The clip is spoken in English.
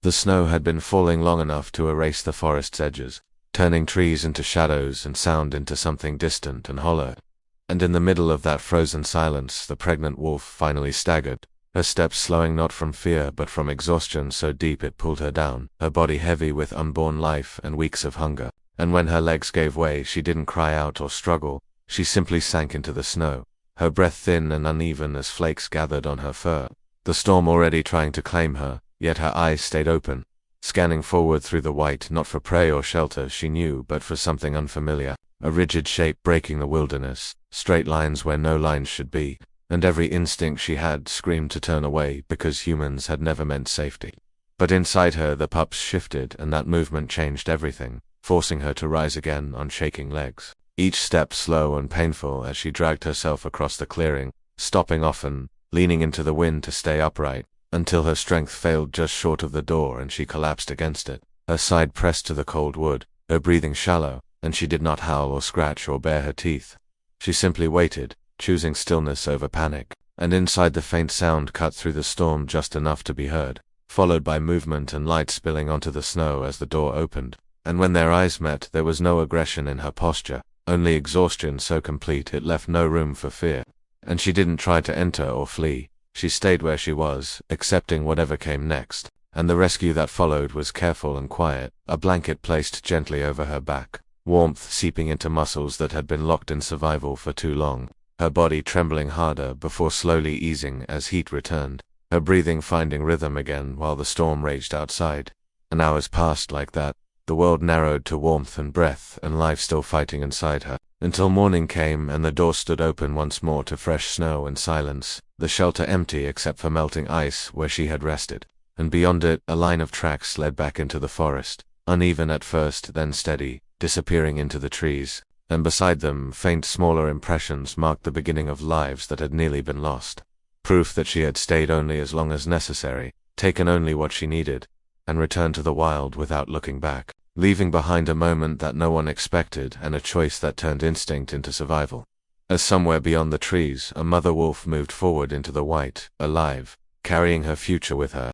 The snow had been falling long enough to erase the forest's edges, turning trees into shadows and sound into something distant and hollow. And in the middle of that frozen silence, the pregnant wolf finally staggered, her steps slowing not from fear but from exhaustion so deep it pulled her down, her body heavy with unborn life and weeks of hunger. And when her legs gave way, she didn't cry out or struggle, she simply sank into the snow, her breath thin and uneven as flakes gathered on her fur. The storm already trying to claim her, yet her eyes stayed open, scanning forward through the white, not for prey or shelter, she knew, but for something unfamiliar. A rigid shape breaking the wilderness, straight lines where no lines should be, and every instinct she had screamed to turn away because humans had never meant safety. But inside her the pups shifted, and that movement changed everything, forcing her to rise again on shaking legs. Each step slow and painful as she dragged herself across the clearing, stopping often, leaning into the wind to stay upright, until her strength failed just short of the door and she collapsed against it, her side pressed to the cold wood, her breathing shallow, and she did not howl or scratch or bare her teeth. She simply waited, choosing stillness over panic, and inside the faint sound cut through the storm just enough to be heard, followed by movement and light spilling onto the snow as the door opened. And when their eyes met, there was no aggression in her posture, only exhaustion so complete it left no room for fear. And she didn't try to enter or flee, she stayed where she was, accepting whatever came next. And the rescue that followed was careful and quiet, a blanket placed gently over her back, warmth seeping into muscles that had been locked in survival for too long, her body trembling harder before slowly easing as heat returned, her breathing finding rhythm again while the storm raged outside. And hours passed like that, the world narrowed to warmth and breath and life still fighting inside her, until morning came and the door stood open once more to fresh snow and silence, the shelter empty except for melting ice where she had rested, and beyond it a line of tracks led back into the forest, uneven at first then steady, disappearing into the trees, and beside them faint smaller impressions marked the beginning of lives that had nearly been lost. Proof that she had stayed only as long as necessary, taken only what she needed, and returned to the wild without looking back, leaving behind a moment that no one expected and a choice that turned instinct into survival. As somewhere beyond the trees, a mother wolf moved forward into the white, alive, carrying her future with her,